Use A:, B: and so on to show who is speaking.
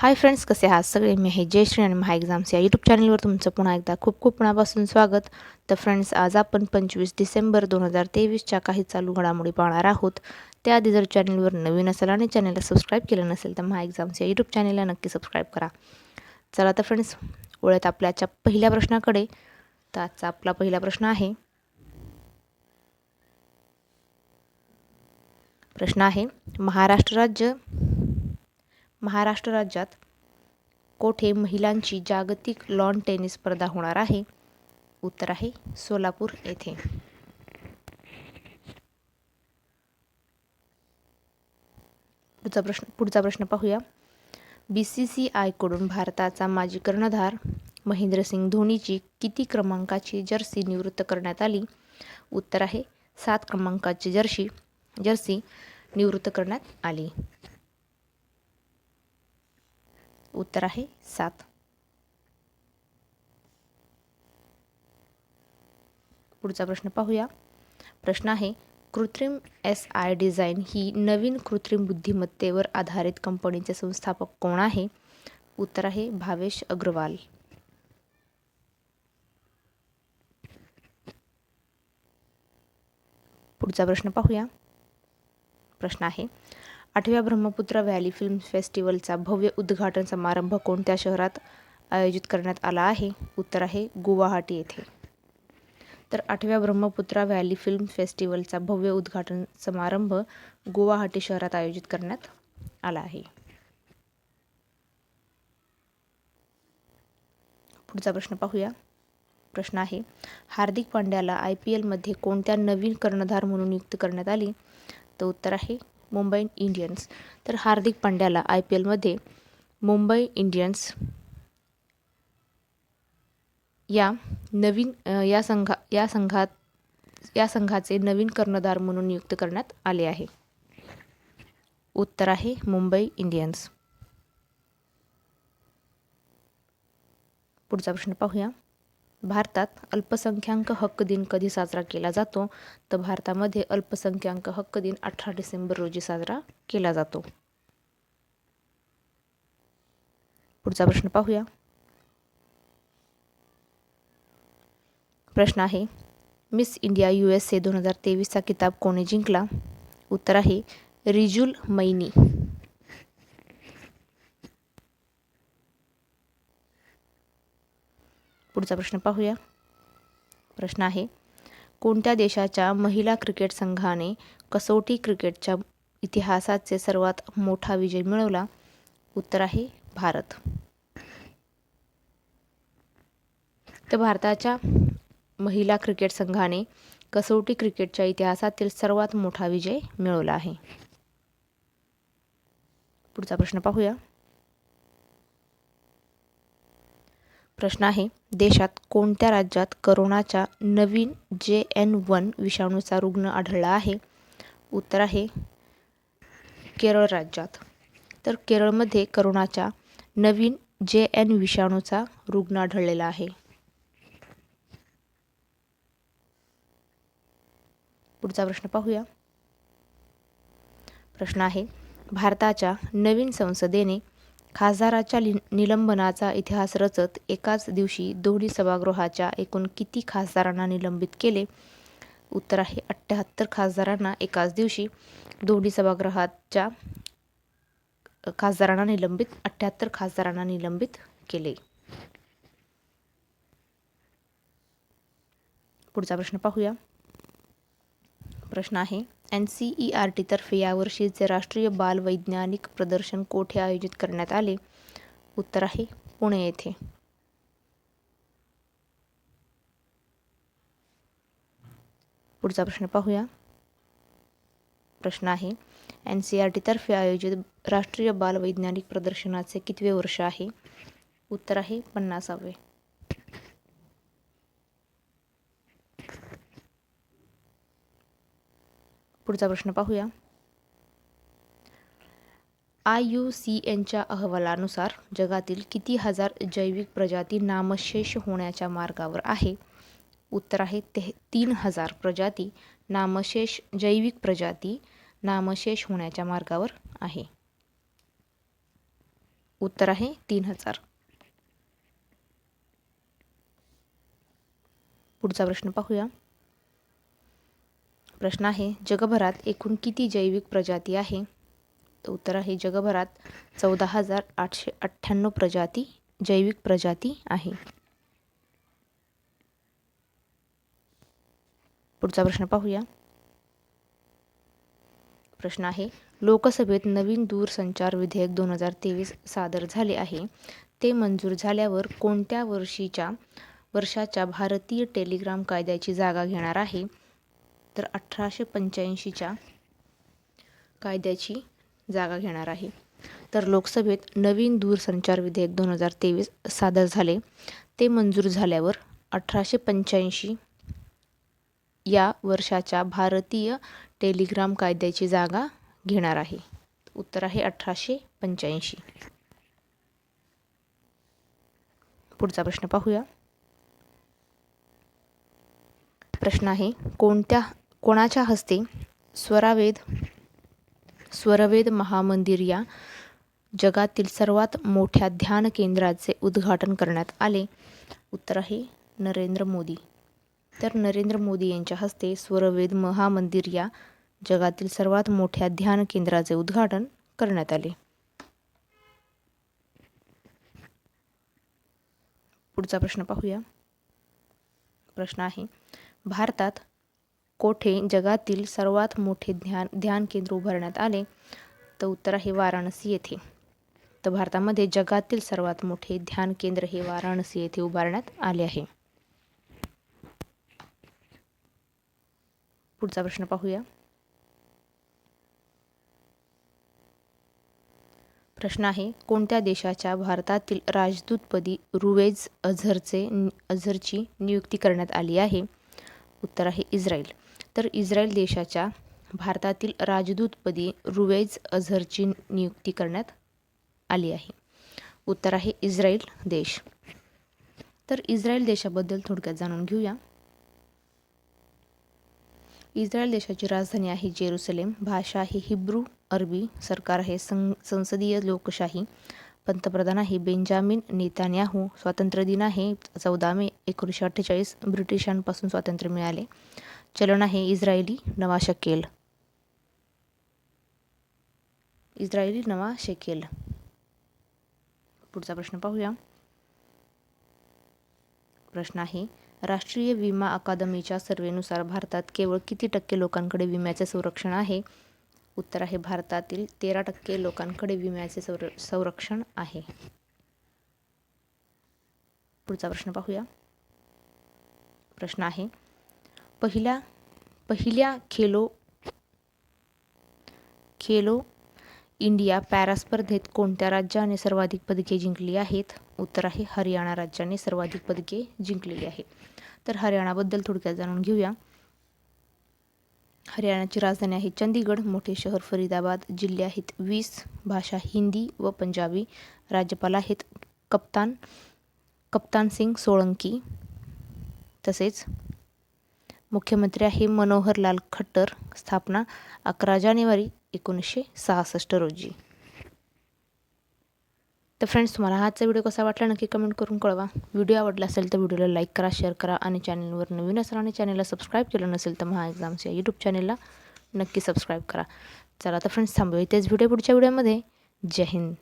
A: Hi friends, कसे आहात सगळे? मी आहे जयश्री आणि महा एक्झाम्स या यूट्यूब चॅनलवर तुमचं पुन्हा एकदा खूप खूप मनापासून स्वागत. तर फ्रेंड्स, आज आपण 25 डिसेंबर 2023च्या काही चालू घडामोडी पाहणार आहोत. त्याआधी जर चॅनलवर नवीन असेल आणि चॅनलला सबस्क्राईब केलं नसेल तर महा एक्झाम्स या यूट्यूब चॅनलला नक्की सबस्क्राईब करा. चला तर फ्रेंड्स, वळूयात आपल्याच्या पहिल्या प्रश्नाकडे. तर आजचा आपला पहिला प्रश्न आहे. महाराष्ट्र राज्यात कोठे महिलांची जागतिक लॉन टेनिस स्पर्धा होणार आहे? उत्तर आहे सोलापूर येथे. पुढचा प्रश्न पाहूया. BCCI कडून भारताचा माजी कर्णधार महेंद्रसिंग धोनीची किती क्रमांकाची जर्सी निवृत्त करण्यात आली? उत्तर आहे 7 क्रमांकाची जर्सी निवृत्त करण्यात आली. उत्तर आहे 7. पुढचा प्रश्न पाहूया. प्रश्न आहे, कृत्रिम SI डिझाईन ही नवीन कृत्रिम बुद्धिमत्तेवर आधारित कंपनीचे संस्थापक कोण आहे? उत्तर आहे भावेश अग्रवाल. पुढचा प्रश्न पाहूया. प्रश्न आहे, 8व्या ब्रह्मपुत्रा व्हॅली फिल्म फेस्टिवलचा भव्य उद्घाटन समारंभ कोणत्या शहरात आयोजित करण्यात आला आहे? उत्तर आहे गुवाहाटी येथे. तर 8व्या ब्रह्मपुत्रा व्हॅली फिल्म फेस्टिवलचा भव्य उद्घाटन समारंभ गुवाहाटी शहरात आयोजित करण्यात आला आहे. पुढचा प्रश्न पाहूया. प्रश्न आहे, हार्दिक पांड्याला IPL मध्ये कोणत्या नवीन कर्णधार म्हणून नियुक्त करण्यात आली? तर उत्तर आहे मुंबई इंडियन्स. तर हार्दिक पांड्याला IPL मध्ये मुंबई इंडियन्स या संघाचे नवीन कर्णधार म्हणून नियुक्त करण्यात आले आहे. उत्तर आहे मुंबई इंडियन्स. पुढचा प्रश्न पाहूया. भारतात अल्पसंख्याक हक्क दिन कधी साजरा केला जातो? तर भारतामध्ये अल्पसंख्याक हक्क दिन 18 डिसेंबर रोजी साजरा केला जातो. पुढचा प्रश्न पाहूया. प्रश्न आहे, मिस इंडिया USA 2023चा किताब कोणी जिंकला? उत्तर आहे रिजुल मैनी. पुढचा प्रश्न पाहूया. प्रश्न आहे, कोणत्या देशाच्या महिला क्रिकेट संघाने कसोटी क्रिकेटच्या इतिहासाचे सर्वात मोठा विजय मिळवला? उत्तर आहे भारत. तर भारताच्या महिला क्रिकेट संघाने कसोटी क्रिकेटच्या इतिहासातील सर्वात मोठा विजय मिळवला आहे. पुढचा प्रश्न पाहूया. प्रश्न आहे, देशात कोणत्या राज्यात करोनाच्या नवीन JN1 विषाणूचा रुग्ण आढळला आहे? उत्तर आहे केरळ राज्यात. तर केरळमध्ये करोनाच्या नवीन JN विषाणूचा रुग्ण आढळलेला आहे. पुढचा प्रश्न पाहूया. प्रश्न आहे, भारताच्या नवीन संसदेने खासदाराच्या निलंबनाचा इतिहास रचत एकाच दिवशी दोन्ही सभागृहाच्या एकूण किती खासदारांना निलंबित केले? उत्तर आहे 78 खासदारांना एकाच दिवशी दोन्ही सभागृहाच्या खासदारांना 78 खासदारांना निलंबित केले. पुढचा प्रश्न पाहूया. प्रश्न आहे, NCERT तर्फे यावर्षीचे राष्ट्रीय बाल वैज्ञानिक प्रदर्शन कोठे आयोजित करण्यात आले? उत्तर आहे पुणे येथे. पुढचा प्रश्न पाहूया. प्रश्न आहे, NCERT तर्फे आयोजित राष्ट्रीय बाल वैज्ञानिक प्रदर्शनाचे कितवे वर्ष आहे? उत्तर आहे 50वे. पुढचा प्रश्न पाहूया. IUCNच्या अहवालानुसार जगातील किती हजार जैविक प्रजाती नामशेष होण्याच्या मार्गावर आहे? उत्तर आहे 3000 प्रजाती जैविक प्रजाती नामशेष होण्याच्या मार्गावर आहे. उत्तर आहे 3000. पुढचा प्रश्न पाहूया. प्रश्न आहे जगभरात एकूण किती जैविक प्रजाती आहे? तर उत्तर आहे जगभरात 14,898 जैविक प्रजाती आहे. पुढचा प्रश्न पाहूया. प्रश्न आहे लोकसभेत नवीन दूरसंचार विधेयक 2023 सादर झाले आहे. ते मंजूर झाल्यावर कोणत्या वर्षाच्या भारतीय टेलिग्राम कायद्याची जागा घेणार आहे? तर 1885च्या कायद्याची जागा घेणार आहे. तर लोकसभेत नवीन दूरसंचार विधेयक 2023 सादर झाले. ते मंजूर झाल्यावर 1885 या वर्षाच्या भारतीय टेलिग्राम कायद्याची जागा घेणार आहे. उत्तर आहे 1885. पुढचा प्रश्न पाहूया. प्रश्न आहे कोणाच्या हस्ते स्वरवेद महामंदिर या जगातील सर्वात मोठ्या ध्यान केंद्राचे उद्घाटन करण्यात आले? उत्तर आहे नरेंद्र मोदी. तर नरेंद्र मोदी यांच्या हस्ते स्वरवेद महामंदिर या जगातील सर्वात मोठ्या ध्यान केंद्राचे उद्घाटन करण्यात आले. पुढचा प्रश्न पाहूया. प्रश्न आहे भारतात कोठे जगातील सर्वात मोठे ध्यान केंद्र उभारण्यात आले? तर उत्तर आहे वाराणसी येथे. तर भारतामध्ये जगातील सर्वात मोठे ध्यान केंद्र हे वाराणसी येथे उभारण्यात आले आहे. पुढचा प्रश्न पाहूया. प्रश्न आहे कोणत्या देशाच्या भारतातील राजदूतपदी रुवेज अझरची नियुक्ती करण्यात आली आहे? उत्तर आहे इस्रायल. तर इस्रायल देशाच्या भारतातील राजदूतपदी रुवेज अझरची नियुक्ती करण्यात आली आहे. उत्तर आहे इस्रायल देश. तर इस्रायल देशाबद्दल थोडक्यात जाणून घेऊया. इस्रायल देशाची राजधानी आहे जेरुसलेम. भाषा आहे हिब्रू अरबी. सरकार आहे संसदीय लोकशाही. पंतप्रधान आहे बेंजामिन नेतान्याहू. स्वातंत्र्य दिन आहे 14 मे 1948. ब्रिटिशांपासून स्वातंत्र्य मिळाले. चलन आहे इस्रायली नवा शेकेल. पुढचा प्रश्न पाहूया. प्रश्न आहे राष्ट्रीय विमा अकादमीच्या सर्वेनुसार भारतात केवळ किती टक्के लोकांकडे विम्याचे संरक्षण आहे? उत्तर आहे भारतातील 13% लोकांकडे विम्याचे संरक्षण आहे. पुढचा प्रश्न पाहूया. प्रश्न आहे पहिल्या खेलो इंडिया पॅरा स्पर्धेत कोणत्या राज्याने सर्वाधिक पदके जिंकली आहेत? उत्तर आहे हरियाणा राज्याने सर्वाधिक पदके जिंकलेली आहे. तर हरियाणाबद्दल थोडक्यात जाणून घेऊया. हरियाणाची राजधानी आहे चंदीगड. मोठे शहर फरीदाबाद. जिल्हे आहेत 20. भाषा हिंदी व पंजाबी. राज्यपाल आहेत कप्तान सिंग सोळंकी. तसेच मुख्यमंत्री आहे मनोहर लाल खट्टर. स्थापना 11 जानेवारी 1966 रोजी. तर फ्रेंड्स तुम्हाला आजचा व्हिडिओ कसा वाटला नक्की कमेंट करून कळवा. व्हिडिओ आवडला असेल तर व्हिडिओला लाईक करा, शेअर करा आणि चॅनलवर नवीन असाल आणि चॅनलला सबस्क्राईब केलं नसेल तर महा एक्झाम्स या यूट्यूब चॅनलला नक्की सबस्क्राईब करा. चला तर फ्रेंड्स थांबूया इथेच. व्हिडिओ पुढच्या व्हिडिओमध्ये. जय हिंद.